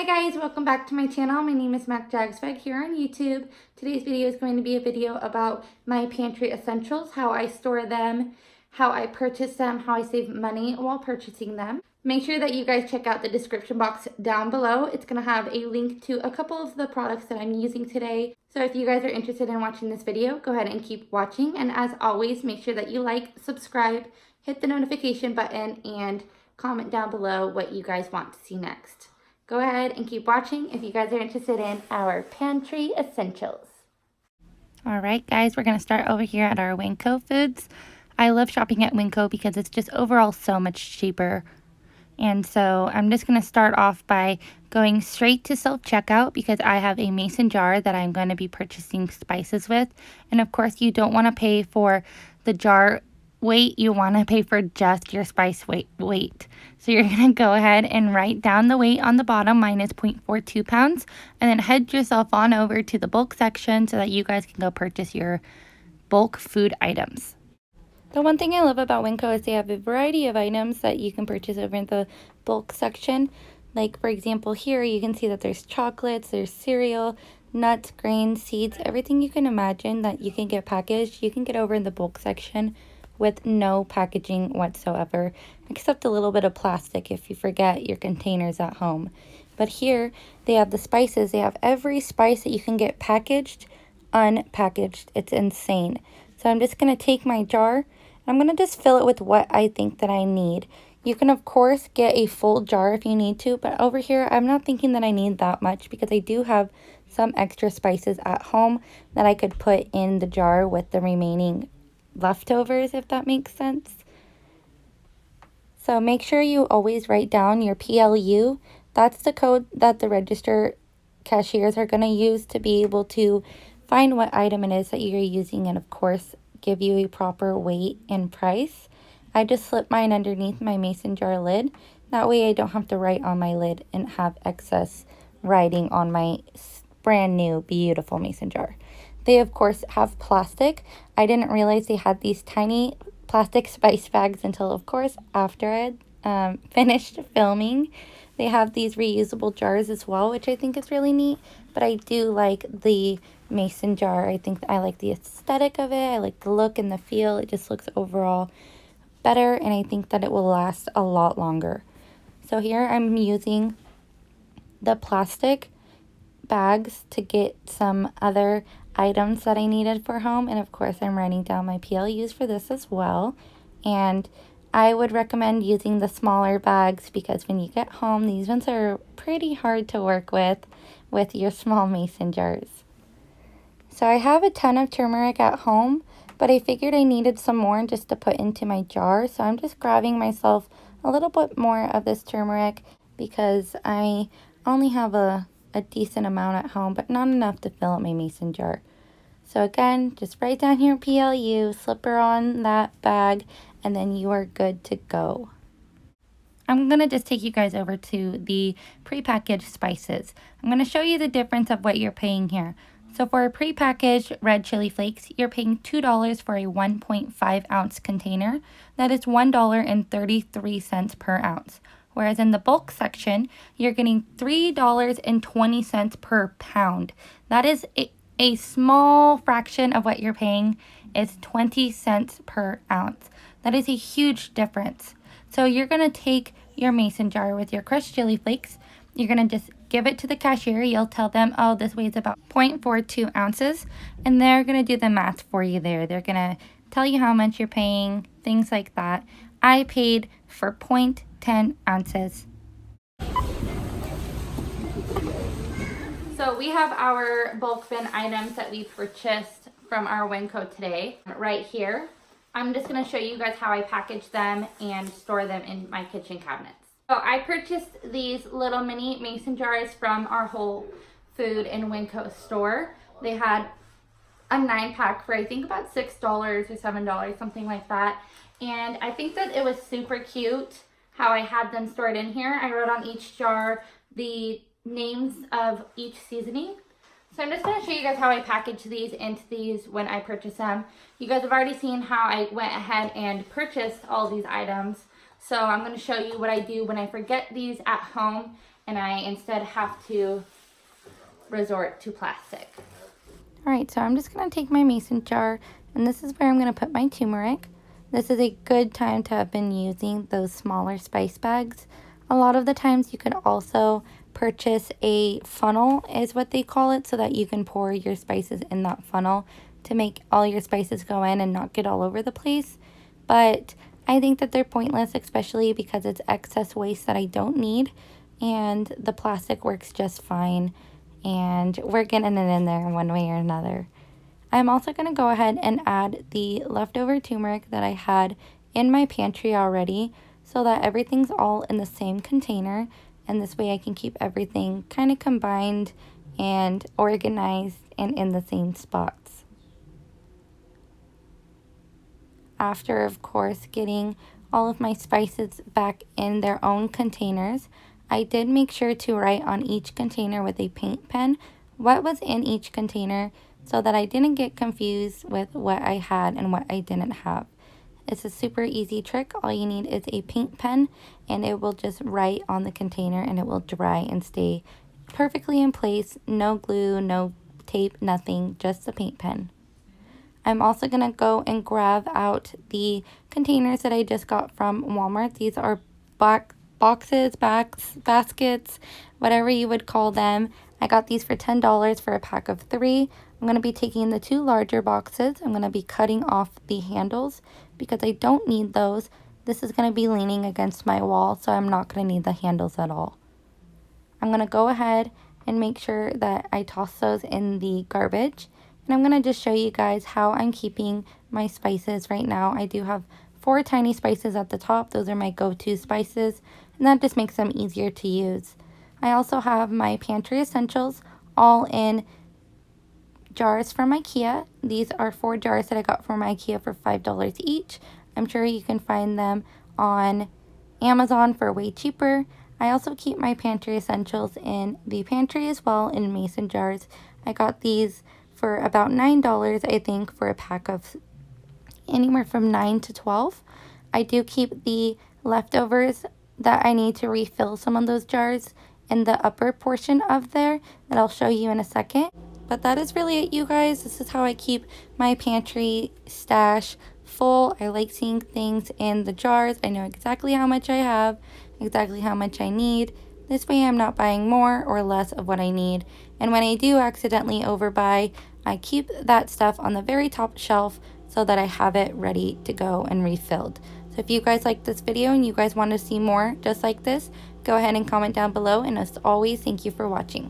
guys, welcome back to my channel. My name is macjagswag here on YouTube. Today's video is going to be a video about my pantry essentials, how I store them, how I purchase them, how I save money while purchasing them. Make sure that you guys check out the description box down below. It's going to have a link to a couple of the products that I'm using today. So if you guys are interested in watching this video, go ahead and keep watching. And as always, make sure that you like, subscribe, hit the notification button, and comment down below what you guys want to see next. Go ahead and keep watching if you guys are interested in our pantry essentials. All right, guys, we're going to start over here at our Winco foods. I love shopping at Winco because it's just overall so much cheaper. And so I'm just going to start off by going straight to self-checkout because I have a mason jar that I'm going to be purchasing spices with. And of course, you don't want to pay for the jar weight, you want to pay for just your spice weight. So you're going to go ahead and write down the weight on the bottom. Mine is 0.42 pounds. And then head yourself on over to the bulk section so that you guys can go purchase your bulk food items. The one thing I love about Winco is they have a variety of items that you can purchase over in the bulk section. Like, for example, here you can see that there's chocolates, there's cereal, nuts, grains, seeds, everything you can imagine that you can get packaged, you can get over in the bulk section with no packaging whatsoever, except a little bit of plastic if you forget your containers at home. But here, they have the spices. They have every spice that you can get packaged, unpackaged. It's insane. So I'm just going to take my jar, and I'm going to just fill it with what I think that I need. You can, of course, get a full jar if you need to, but over here, I'm not thinking that I need that much because I do have some extra spices at home that I could put in the jar with the remaining leftovers, if that makes sense. So make sure you always write down your PLU. That's the code that the register cashiers are going to use to be able to find what item it is that you're using and, of course, give you a proper weight and price. I just slip mine underneath my mason jar lid. That way I don't have to write on my lid and have excess writing on my brand new beautiful mason jar. They, of course, have plastic. I didn't realize they had these tiny plastic spice bags until, of course, after I had finished filming. They have these reusable jars as well, which I think is really neat. But I do like the mason jar. I think I like the aesthetic of it. I like the look and the feel. It just looks overall better, and I think that it will last a lot longer. So here I'm using the plastic bags to get some other items that I needed for home, and of course I'm writing down my PLUs for this as well. And I would recommend using the smaller bags because when you get home, these ones are pretty hard to work with your small mason jars. So I have a ton of turmeric at home, but I figured I needed some more just to put into my jar, so I'm just grabbing myself a little bit more of this turmeric because I only have a decent amount at home, but not enough to fill up my mason jar. So again, just write down your PLU, slip her on that bag, and then you are good to go. I'm going to just take you guys over to the prepackaged spices. I'm going to show you the difference of what you're paying here. So for a prepackaged red chili flakes, you're paying $2 for a 1.5 ounce container. That is $1.33 per ounce. Whereas in the bulk section, you're getting $3.20 per pound. That is a small fraction of what you're paying is 20 cents per ounce. That is a huge difference. So you're going to take your mason jar with your crushed chili flakes. You're going to just give it to the cashier. You'll tell them, oh, this weighs about 0.42 ounces. And they're going to do the math for you there. They're going to tell you how much you're paying, things like that. I paid for 0.10 ounces. So we have our bulk bin items that we purchased from our Winco today right here. I'm just going to show you guys how I package them and store them in my kitchen cabinets. So I purchased these little mini mason jars from our Whole Food and Winco store. They had a 9-pack for I think about $6 or $7, something like that. And I think that it was super cute how I had them stored in here. I wrote on each jar the names of each seasoning. So I'm just going to show you guys how I package these into these when I purchase them. You guys have already seen how I went ahead and purchased all these items. So I'm going to show you what I do when I forget these at home and I instead have to resort to plastic. All right, so I'm just gonna take my mason jar, and this is where I'm gonna put my turmeric. This is a good time to have been using those smaller spice bags. A lot of the times you could also purchase a funnel, is what they call it, so that you can pour your spices in that funnel to make all your spices go in and not get all over the place. But I think that they're pointless, especially because it's excess waste that I don't need, and the plastic works just fine, and we're getting it in there one way or another. I'm also going to go ahead and add the leftover turmeric that I had in my pantry already, so that everything's all in the same container, and this way I can keep everything kind of combined and organized and in the same spots. After, of course, getting all of my spices back in their own containers, I did make sure to write on each container with a paint pen what was in each container, so that I didn't get confused with what I had and what I didn't have. It's a super easy trick. All you need is a paint pen, and it will just write on the container, and it will dry and stay perfectly in place. No glue, no tape, nothing, just the paint pen. I'm also going to go and grab out the containers that I just got from Walmart. These are boxes, baskets, whatever you would call them. I got these for $10 for a pack of 3. I'm going to be taking the 2 larger boxes. I'm going to be cutting off the handles because I don't need those. This is going to be leaning against my wall, so I'm not going to need the handles at all. I'm going to go ahead and make sure that I toss those in the garbage. And I'm going to just show you guys how I'm keeping my spices right now. I do have 4 tiny spices at the top. Those are my go-to spices, and that just makes them easier to use. I also have my pantry essentials all in jars from IKEA. These are 4 jars that I got from IKEA for $5 each. I'm sure you can find them on Amazon for way cheaper. I also keep my pantry essentials in the pantry as well in mason jars. I got these for about $9, I think, for a pack of anywhere from 9 to 12. I do keep the leftovers that I need to refill some of those jars in the upper portion of there that I'll show you in a second. But that is really it, you guys. This is how I keep my pantry stash full. I like seeing things in the jars. I know exactly how much I have, exactly how much I need. This way I'm not buying more or less of what I need. And when I do accidentally overbuy, I keep that stuff on the very top shelf so that I have it ready to go and refilled. So if you guys like this video and you guys want to see more just like this, go ahead and comment down below. And as always, thank you for watching.